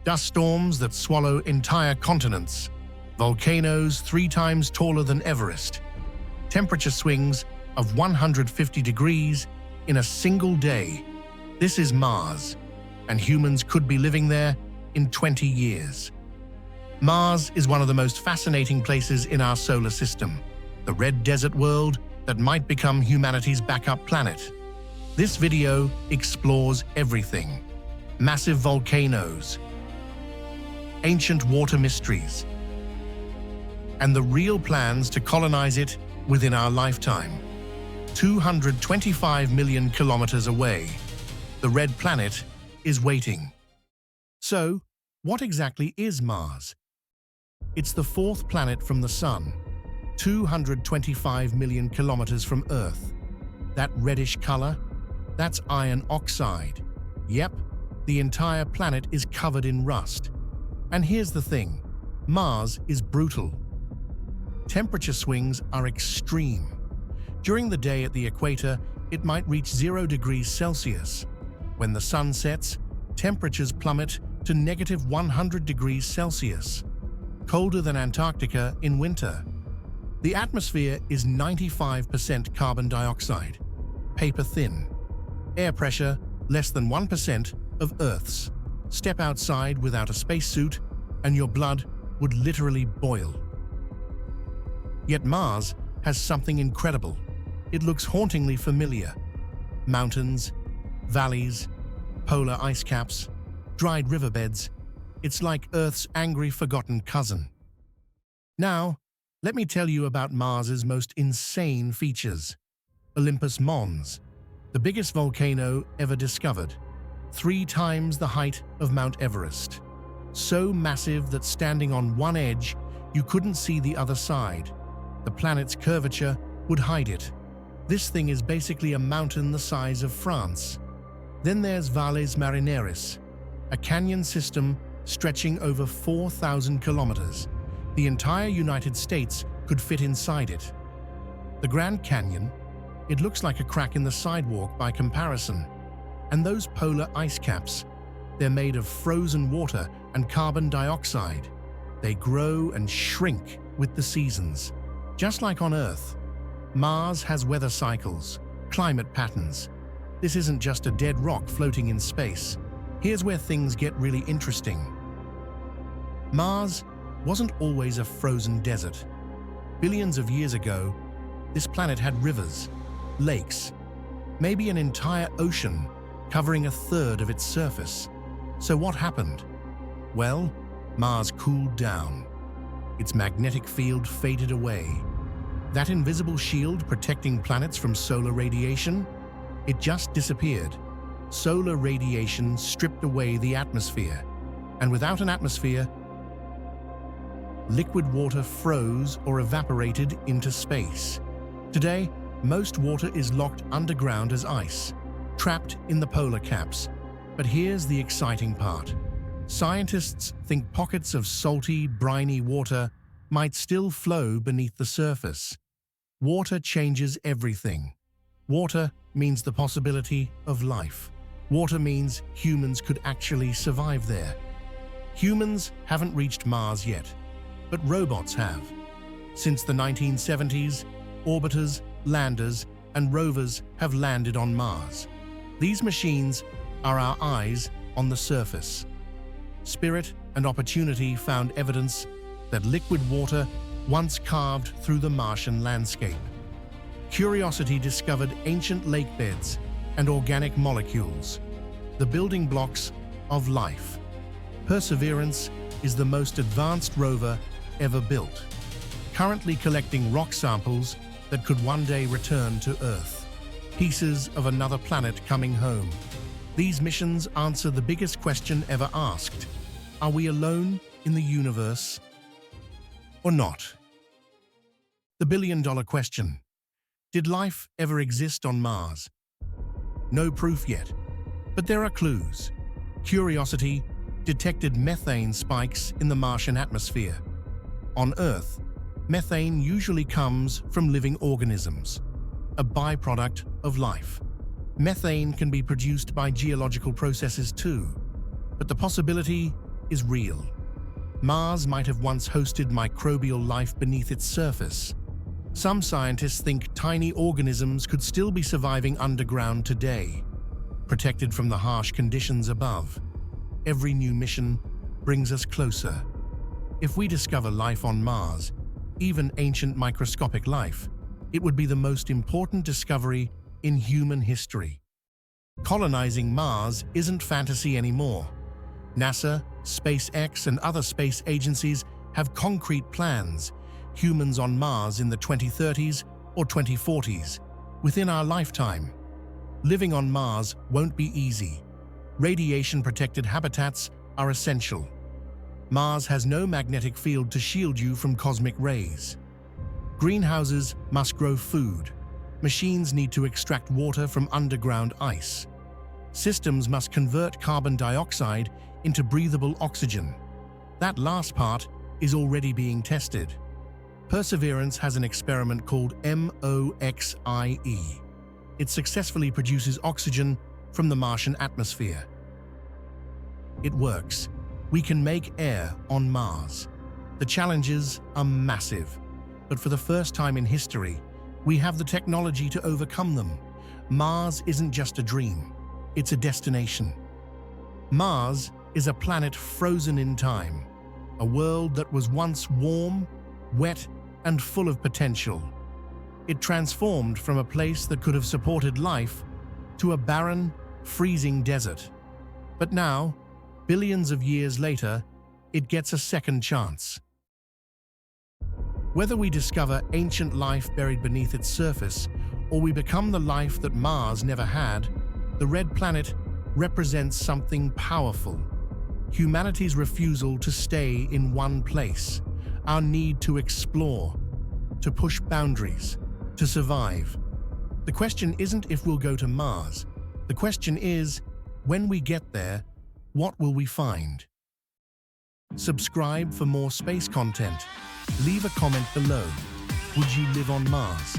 dust storms that swallow entire continents, volcanoes 3 times taller than Everest, temperature swings of 150 degrees in a single day. This is Mars, and humans could be living there in 20 years. Mars is one of the most fascinating places in our solar system, the red desert world that might become humanity's backup planet. This video explores everything: massive volcanoes, ancient water mysteries, and the real plans to colonize it within our lifetime. 225 million kilometers away, the red planet is waiting. So, what exactly is Mars? It's the 4th planet from the Sun, 225 million kilometers from Earth. That reddish color, that's iron oxide. Yep, the entire planet is covered in rust. And here's the thing, Mars is brutal. Temperature swings are extreme. During the day at the equator, it might reach 0 degrees Celsius. When the sun sets, temperatures plummet to negative 100 degrees Celsius, colder than Antarctica in winter. The atmosphere is 95% carbon dioxide, paper thin. Air pressure less than 1% of Earth's. Step outside without a spacesuit and your blood would literally boil. Yet Mars has something incredible. It looks hauntingly familiar. Mountains, valleys, polar ice caps, dried riverbeds. It's like Earth's angry, forgotten cousin. Now, let me tell you about Mars's most insane features. Olympus Mons, the biggest volcano ever discovered, 3 times the height of Mount Everest. So massive that standing on one edge, you couldn't see the other side. The planet's curvature would hide it. This thing is basically a mountain the size of France. Then there's Valles Marineris, a canyon system stretching over 4,000 kilometers. The entire United States could fit inside it. The Grand Canyon, it looks like a crack in the sidewalk by comparison. And those polar ice caps, they're made of frozen water and carbon dioxide. They grow and shrink with the seasons. Just like on Earth, Mars has weather cycles, climate patterns. This isn't just a dead rock floating in space. Here's where things get really interesting. Mars wasn't always a frozen desert. Billions of years ago, this planet had rivers, lakes, maybe an entire ocean covering 1/3 of its surface. So what happened? Well, Mars cooled down. Its magnetic field faded away. That invisible shield protecting planets from solar radiation, it just disappeared. Solar radiation stripped away the atmosphere, and without an atmosphere, liquid water froze or evaporated into space. Today, most water is locked underground as ice, trapped in the polar caps. But here's the exciting part. Scientists think pockets of salty, briny water might still flow beneath the surface. Water changes everything. Water means the possibility of life. Water means humans could actually survive there. Humans haven't reached Mars yet, but robots have. Since the 1970s, orbiters, landers, and rovers have landed on Mars. These machines are our eyes on the surface. Spirit and Opportunity found evidence that liquid water once carved through the Martian landscape. Curiosity discovered ancient lake beds and organic molecules, the building blocks of life. Perseverance is the most advanced rover ever built, currently collecting rock samples that could one day return to Earth. Pieces of another planet coming home. These missions answer the biggest question ever asked. Are we alone in the universe or not? The billion-dollar question. Did life ever exist on Mars? No proof yet, but there are clues. Curiosity detected methane spikes in the Martian atmosphere. On Earth, methane usually comes from living organisms, a byproduct of life. Methane can be produced by geological processes too, but the possibility is real. Mars might have once hosted microbial life beneath its surface. Some scientists think tiny organisms could still be surviving underground today, protected from the harsh conditions above. Every new mission brings us closer. If we discover life on Mars, even ancient microscopic life, it would be the most important discovery in human history. Colonizing Mars isn't fantasy anymore. NASA, SpaceX, and other space agencies have concrete plans. Humans on Mars in the 2030s or 2040s, within our lifetime. Living on Mars won't be easy. Radiation-protected habitats are essential. Mars has no magnetic field to shield you from cosmic rays. Greenhouses must grow food. Machines need to extract water from underground ice. Systems must convert carbon dioxide into breathable oxygen. That last part is already being tested. Perseverance has an experiment called MOXIE. It successfully produces oxygen from the Martian atmosphere. It works. We can make air on Mars. The challenges are massive, but for the first time in history, we have the technology to overcome them. Mars isn't just a dream, it's a destination. Mars is a planet frozen in time, a world that was once warm, wet, and full of potential. It transformed from a place that could have supported life to a barren, freezing desert. But now, billions of years later, it gets a second chance. Whether we discover ancient life buried beneath its surface, or we become the life that Mars never had, the red planet represents something powerful. Humanity's refusal to stay in one place, our need to explore, to push boundaries, to survive. The question isn't if we'll go to Mars. The question is, when we get there, what will we find? Subscribe for more space content. Leave a comment below. Would you live on Mars?